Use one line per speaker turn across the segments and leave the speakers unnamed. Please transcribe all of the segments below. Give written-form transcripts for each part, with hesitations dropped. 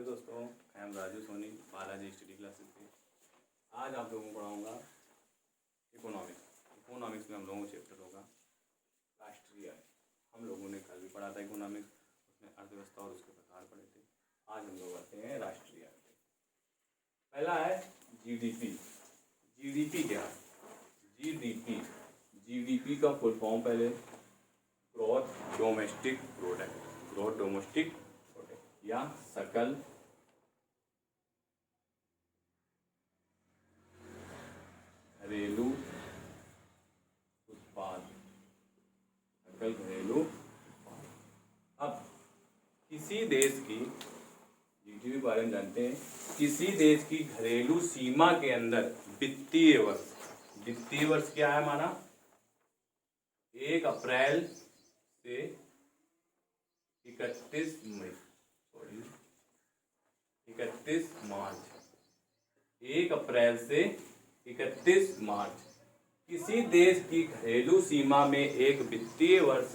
दोस्तों, I am Raju Soni, Balaji study classes से। आज आप लोगों को पढ़ाऊँगा इकोनॉमिक्स। इकोनॉमिक्स में हम लोगों को चैप्टर होगा राष्ट्रीय आय। हम लोगों ने कल भी पढ़ा था इकोनॉमिक्स, उसमें अर्थव्यवस्था और उसके प्रकार पढ़े थे। आज हम लोग आते हैं राष्ट्रीय आय पे। पहला है जीडीपी। जीडीपी क्या है? जीडीपी जीडीपी का फुल फॉर्म पहले gross domestic product. Gross domestic product या सकल घरेलू उत्पाद। सकल घरेलू उत्पाद। अब किसी देश की जीडीपी के बारे में जानते हैं। किसी देश की घरेलू सीमा के अंदर वित्तीय वर्ष, वित्तीय वर्ष क्या है हमारा? 1 अप्रैल से 31 मई, सॉरी 31 मार्च। 1 अप्रैल से 31 मार्च किसी देश की घरेलू सीमा में एक वित्तीय वर्ष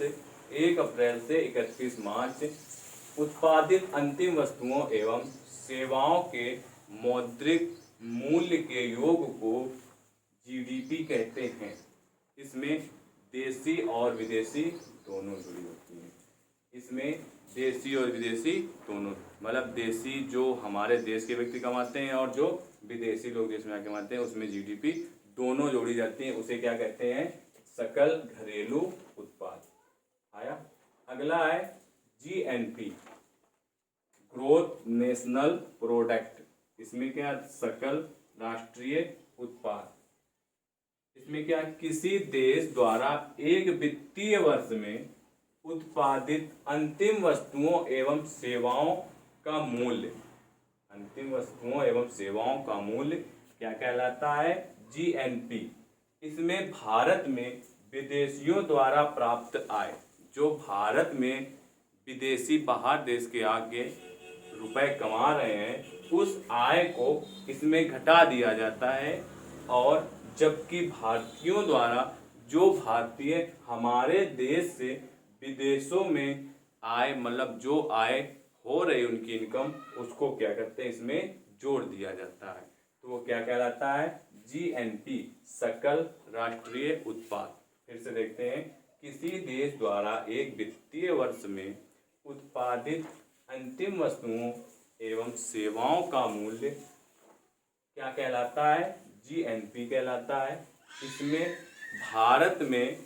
1 अप्रैल से 31 मार्च उत्पादित अंतिम वस्तुओं एवं सेवाओं के मौद्रिक मूल्य के योग को जीडीपी कहते हैं। इसमें देशी और विदेशी दोनों जुड़ी होती हैं। इसमें देशी और विदेशी दोनों, मतलब देशी जो हमारे देश के व्यक्ति कमाते हैं और जो विदेशी लोग देश में आके कमाते हैं, उसमें जीडीपी दोनों जोड़ी जाती हैं। उसे क्या कहते हैं? सकल घरेलू उत्पाद। आया। अगला है जीएनपी, ग्रोथ नेशनल प्रोडक्ट। इसमें क्या? सकल राष्ट्रीय उत्पाद। इसमें क्या? किसी देश द्वारा एक वित्तीय वर्ष में उत्पादित अंतिम वस्तुओं एवं सेवाओं का मूल्य, अंतिम वस्तुओं एवं सेवाओं का मूल्य क्या कहलाता है? जीएनपी। इसमें भारत में विदेशियों द्वारा प्राप्त आय, जो भारत में विदेशी बाहर देश के आके रुपए कमा रहे हैं, उस आय को इसमें घटा दिया जाता है। और जबकि भारतीयों द्वारा, जो भारतीय हमारे देश से विदेशों में आय, मतलब जो आय हो रही उनकी इनकम, उसको क्या करते हैं? इसमें जोड़ दिया जाता है। तो वो क्या कहलाता है? जीएनपी, सकल राष्ट्रीय उत्पाद। फिर से देखते हैं। किसी देश द्वारा एक वित्तीय वर्ष में उत्पादित अंतिम वस्तुओं एवं सेवाओं का मूल्य क्या कहलाता है? जीएनपी कहलाता है। इसमें भारत में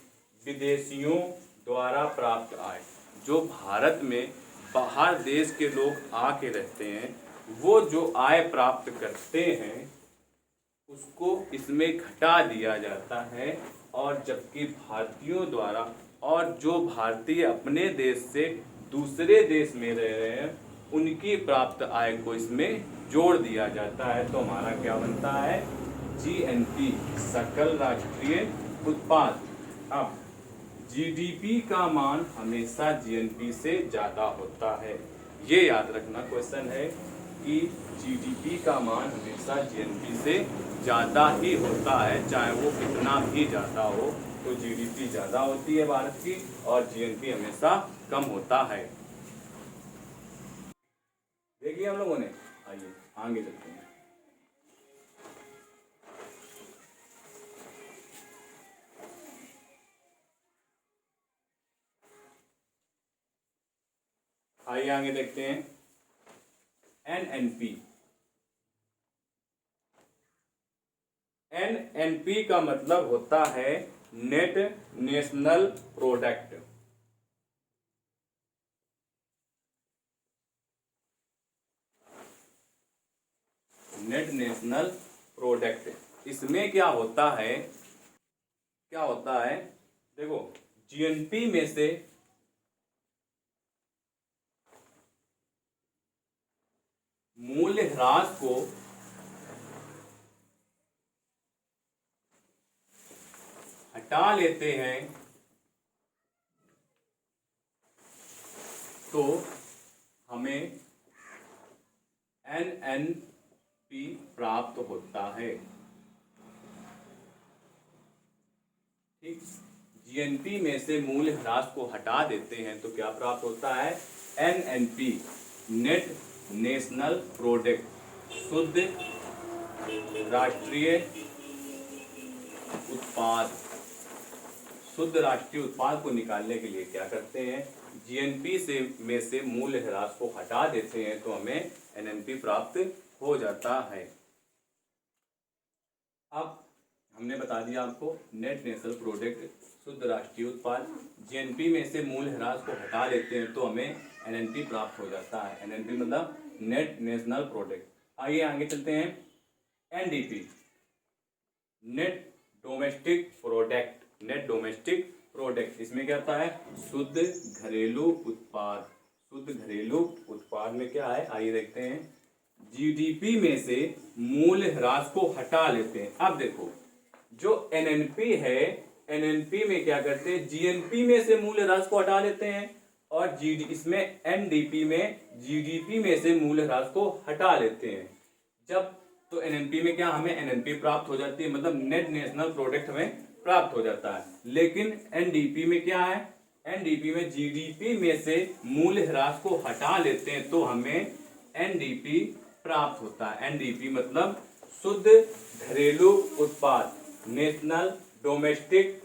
विदेशियों द्वारा प्राप्त आय, जो भारत में बाहर देश के लोग आके रहते हैं, वो जो आय प्राप्त करते हैं उसको इसमें घटा दिया जाता है। और जबकि भारतीयों द्वारा, और जो भारतीय अपने देश से दूसरे देश में रह रहे हैं, उनकी प्राप्त आय को इसमें जोड़ दिया जाता है। तो हमारा क्या बनता है? जीएनपी, सकल राष्ट्रीय उत्पाद। अब जीडीपी का मान हमेशा जीएनपी से ज़्यादा होता है। ये याद रखना क्वेश्चन है कि जीडीपी का मान हमेशा जीएनपी से ज़्यादा ही होता है, चाहे वो कितना भी ज़्यादा हो। तो जीडीपी ज़्यादा होती है भारत की और जीएनपी हमेशा कम होता है। देखिए हम लोगों ने, आइए आगे चलते हैं। आइए आगे देखते हैं। एनएनपी। एनएनपी का मतलब होता है net national product. Net national product. इसमें क्या होता है? क्या होता है? देखो, जीएनपी में से मूल्य ह्रास को हटा लेते हैं तो हमें एनएनपी प्राप्त होता है। ठीक, जीएनपी में से मूल्य ह्रास को हटा देते हैं तो क्या प्राप्त होता है? एनएनपी, नेट नेशनल प्रोडक्ट, शुद्ध राष्ट्रीय उत्पाद, शुद्ध राष्ट्रीय उत्पाद को निकालने के लिए क्या करते हैं, जीएनपी से में से मूल्य ह्रास को हटा देते हैं तो हमें एनएनपी प्राप्त हो जाता है। अब हमने बता दिया आपको नेट नेशनल प्रोडक्ट, शुद्ध राष्ट्रीय उत्पाद, जीएनपी में से मूल्य ह्रास को हटा देते हैं तो हमें एनएनपी प्राप्त हो जाता है। एनएनपी मतलब नेट नेशनल प्रोडक्ट। आइए आगे चलते हैं। NDP, net domestic product, net domestic product, इसमें क्या आता है, शुद्ध घरेलू उत्पाद। शुद्ध घरेलू उत्पाद में क्या है, आइए देखते हैं। जीडीपी में से मूल्य ह्रास को हटा लेते हैं। अब देखो जो एनएनपी है, एनएनपी में क्या करते हैं, जीएनपी में से मूल्य ह्रास को हटा लेते हैं, और इसमें एनडीपी में जीडीपी में से मूल्य ह्रास को हटा लेते हैं। जब तो एनएनपी में क्या, हमें एनएनपी प्राप्त हो जाती है, मतलब नेट नेशनल प्रोडक्ट हमें प्राप्त हो जाता है। लेकिन एनडीपी में क्या है, एनडीपी में जीडीपी में से मूल्य ह्रास को हटा लेते हैं तो हमें एनडीपी प्राप्त होता है। एनडीपी मतलब शुद्ध घरेलू उत्पाद, national domestic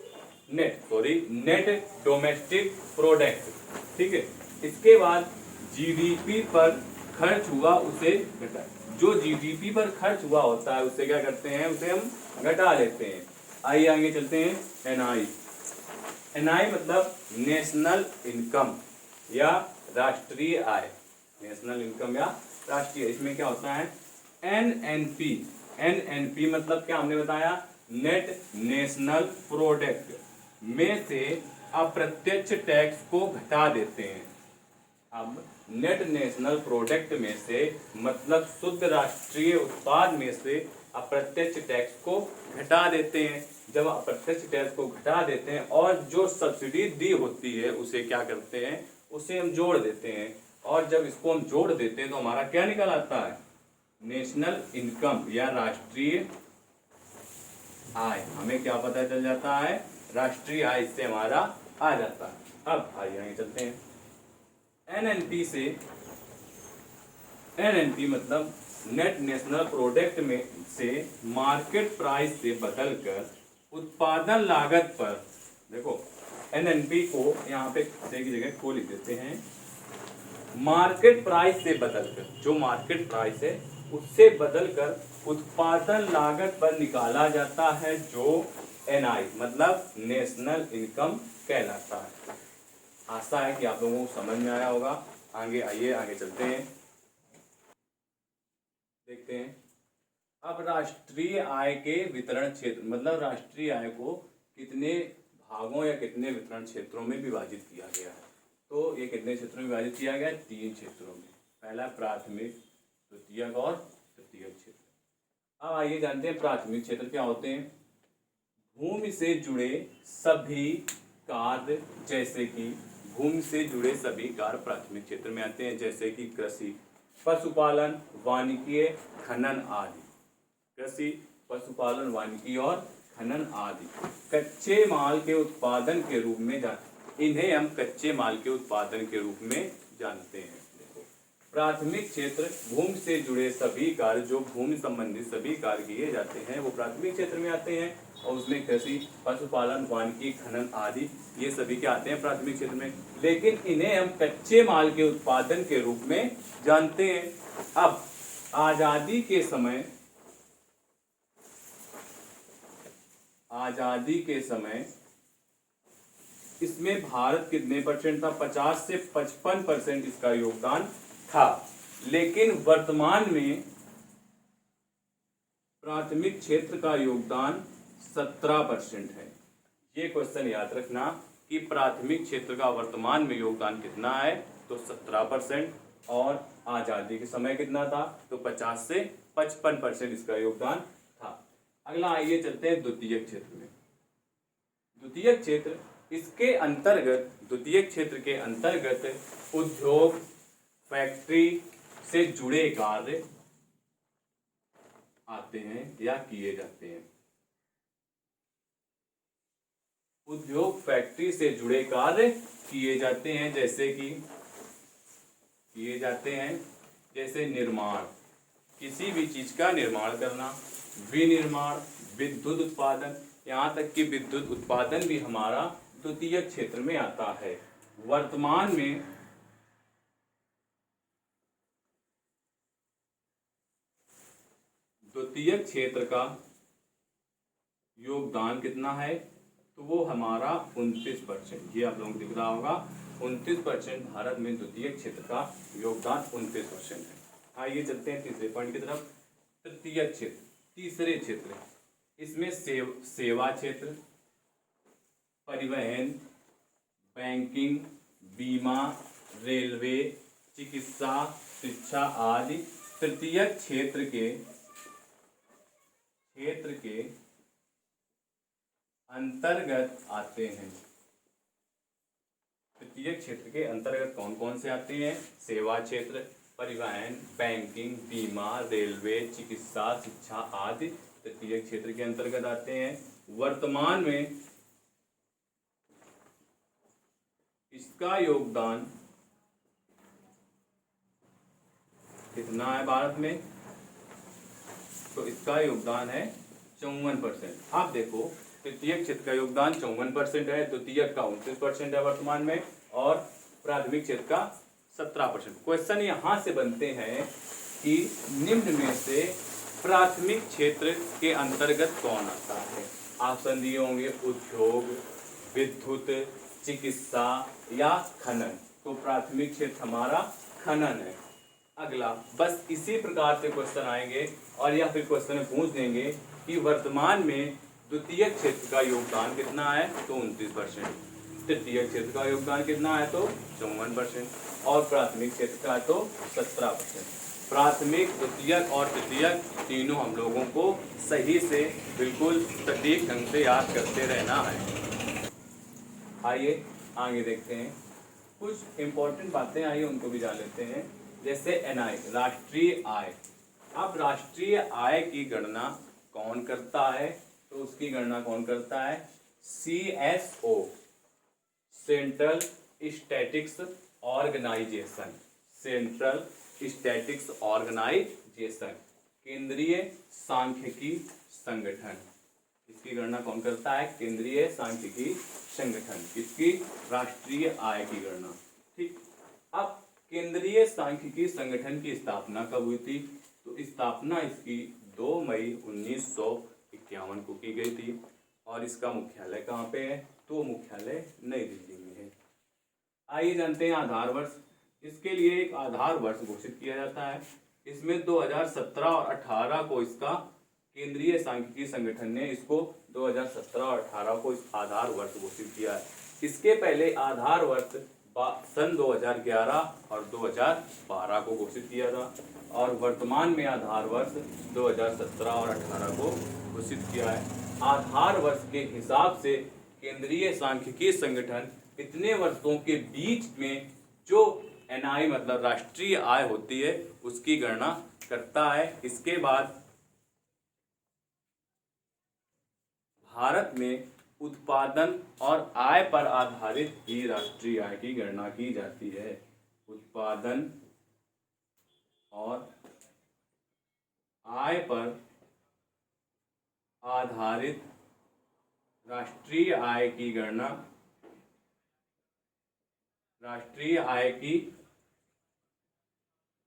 net domestic product, ठीक है। इसके बाद जीडीपी पर खर्च हुआ उसे घटा, जो जीडीपी पर खर्च हुआ होता है उसे क्या करते हैं, उसे हम घटा लेते हैं। आइए आगे चलते हैं। एनआई, एनआई मतलब नेशनल इनकम या राष्ट्रीय आय, नेशनल इनकम या राष्ट्रीय, इसमें क्या होता है, एनएनपी, एनएनपी मतलब क्या हमने बताया, नेट नेशनल प्रोडक्ट में से अप्रत्यक्ष टैक्स को घटा देते हैं। अब नेट नेशनल प्रोडक्ट में से मतलब शुद्ध राष्ट्रीय उत्पाद में से अप्रत्यक्ष टैक्स को घटा देते हैं। जब अप्रत्यक्ष टैक्स को घटा देते हैं और जो सब्सिडी दी होती है उसे क्या करते हैं, उसे हम जोड़ देते हैं, और जब इसको हम जोड़ देते हैं तो हमारा क्या निकल आता है, नेशनल इनकम या राष्ट्रीय आय। हमें क्या पता चल जाता है, राष्ट्रीय आय इससे हमारा आ जाता है। अब आइए चलते हैं। एनएनपी से, एनएनपी मतलब नेट नेशनल प्रोडक्ट में से मार्केट प्राइस से बदलकर उत्पादन लागत पर, देखो एनएनपी को यहाँ पे की जगह को लिख देते हैं, मार्केट प्राइस से बदलकर, जो मार्केट प्राइस है उससे बदलकर उत्पादन लागत पर निकाला जाता है, जो एनआई मतलब नेशनल इनकम कहलाता है। आशा है कि आप लोगों को समझ में आया होगा। आगे आइए आगे चलते हैं, देखते हैं। अब राष्ट्रीय आय के वितरण क्षेत्र, मतलब राष्ट्रीय आय को कितने भागों या कितने वितरण क्षेत्रों में विभाजित किया गया है। तो ये कितने क्षेत्रों में विभाजित किया गया है, 3 क्षेत्रों में। पहला प्राथमिक, द्वितीयक और तृतीयक क्षेत्र। अब आइए जानते हैं प्राथमिक क्षेत्र क्या होते हैं। भूमि से जुड़े सभी कार्य, जैसे कि भूमि से जुड़े सभी कार्य प्राथमिक क्षेत्र में आते हैं, जैसे कि कृषि, पशुपालन, वानिकी, खनन आदि। कृषि, पशुपालन, वानिकी और खनन आदि कच्चे माल के उत्पादन के रूप में इन्हें हम कच्चे माल के उत्पादन के रूप में जानते हैं। देखो प्राथमिक क्षेत्र, भूमि से जुड़े सभी कार्य, जो भूमि संबंधित सभी कार्य किए जाते हैं वो प्राथमिक क्षेत्र में आते हैं, और उसमें कृषि, पशुपालन, वानिकी, खनन आदि ये सभी क्या आते हैं प्राथमिक क्षेत्र में। लेकिन इन्हें हम कच्चे माल के उत्पादन के रूप में जानते हैं। अब आजादी के समय, आजादी के समय इसमें भारत कितने परसेंट था, 50 से 55% इसका योगदान था। लेकिन वर्तमान में प्राथमिक क्षेत्र का योगदान 17% है। ये क्वेश्चन याद रखना कि प्राथमिक क्षेत्र का वर्तमान में योगदान कितना है, तो 17%, और आजादी के समय कितना था, तो 50 से 55% इसका योगदान था। अगला आइए चलते हैं द्वितीयक क्षेत्र में। द्वितीयक क्षेत्र, इसके अंतर्गत, द्वितीयक क्षेत्र के अंतर्गत उद्योग, फैक्ट्री से जुड़े कार्य आते हैं या किए जाते हैं। उद्योग, फैक्ट्री से जुड़े कार्य किए जाते हैं, जैसे कि किए जाते हैं जैसे निर्माण, किसी भी चीज का निर्माण करना, विनिर्माण, विद्युत उत्पादन, यहाँ तक कि विद्युत उत्पादन भी हमारा द्वितीयक क्षेत्र में आता है। वर्तमान में द्वितीयक क्षेत्र का योगदान कितना है, तो वो हमारा 29%। ये आप लोगों को दिख रहा होगा, 29% भारत में द्वितीयक क्षेत्र का योगदान 29% है। आइए चलते हैं तीसरे पॉइंट की तरफ। तृतीयक क्षेत्र, तीसरे क्षेत्र, इसमें सेवा क्षेत्र, परिवहन, बैंकिंग, बीमा, रेलवे, चिकित्सा, शिक्षा आदि तृतीयक क्षेत्र के अंतर्गत आते हैं। तृतीय क्षेत्र के अंतर्गत कौन कौन से आते हैं? सेवा क्षेत्र, परिवहन, बैंकिंग, बीमा, रेलवे, चिकित्सा, शिक्षा आदि तृतीय क्षेत्र के अंतर्गत आते हैं। वर्तमान में इसका योगदान कितना है भारत में? तो इसका योगदान है 54%। आप देखो, तृतीय क्षेत्र का योगदान 54% है, द्वितीय का 29% है वर्तमान में, और प्राथमिक क्षेत्र का 17%। क्वेश्चन यहाँ से बनते हैं कि निम्न में से प्राथमिक क्षेत्र के अंतर्गत कौन आता है? ऑप्शन दिए होंगे उद्योग, विद्युत, चिकित्सा या खनन। तो प्राथमिक क्षेत्र हमारा खनन है। अगला, बस इसी प्रकार से क्वेश्चन आएंगे और या फिर क्वेश्चन में पूछ देंगे कि वर्तमान में द्वितीय क्षेत्र का योगदान कितना है? तो 29%। तृतीय क्षेत्र का योगदान कितना है? तो 54%। और प्राथमिक क्षेत्र का तो 17%। प्राथमिक, द्वितीयक और तृतीयक तीनों हम लोगों को सही से बिल्कुल सटीक ढंग से याद करते रहना है। आइए आगे देखते हैं, कुछ इंपॉर्टेंट बातें आइए उनको भी जान लेते हैं। जैसे एनआई, राष्ट्रीय आय। अब राष्ट्रीय आय की गणना कौन करता है? तो उसकी गणना कौन करता है? CSO, central statistics organisation. Central statistics organisation, केंद्रीय सांख्यिकी संगठन। इसकी गणना कौन करता है? केंद्रीय सांख्यिकी संगठन। इसकी राष्ट्रीय आय की गणना। ठीक, अब केंद्रीय सांख्यिकी संगठन की स्थापना कब हुई थी? तो स्थापना इसकी 2 मई 1951 को की गई थी। और इसका मुख्यालय कहाँ पे है? तो मुख्यालय नई दिल्ली में है। आइए जानते हैं आधार वर्ष। इसके लिए एक आधार वर्ष घोषित किया जाता है। इसमें 2017 और 18 को इसका केंद्रीय सांख्यिकी संगठन ने इसको 2017 और 18 को इस आधार वर्ष घोषित किया है। इसके पहले आधार वर्ष सन 2011 और 2012 को घोषित किया था, और वर्तमान में आधार वर्ष 2017 और 18 को घोषित किया है। आधार वर्ष के हिसाब से केंद्रीय सांख्यिकी संगठन इतने वर्षों के बीच में जो एनआई मतलब राष्ट्रीय आय होती है उसकी गणना करता है। इसके बाद भारत में उत्पादन और आय पर आधारित ही राष्ट्रीय आय की गणना की जाती है। उत्पादन और आय पर आधारित राष्ट्रीय आय की गणना, राष्ट्रीय आय की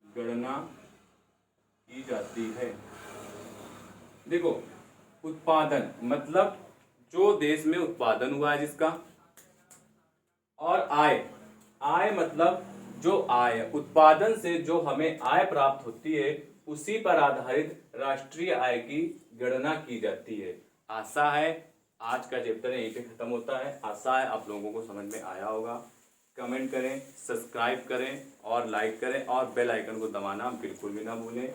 गणना की जाती है। देखो, उत्पादन मतलब जो देश में उत्पादन हुआ है जिसका, और आय, आय मतलब जो आय उत्पादन से जो हमें आय प्राप्त होती है उसी पर आधारित राष्ट्रीय आय की गणना की जाती है। आशा है आज का चैप्टर यहीं पे खत्म होता है। आशा है आप लोगों को समझ में आया होगा। कमेंट करें, सब्सक्राइब करें और लाइक करें, और बेल आइकन को दबाना बिल्कुल भी ना भूलें।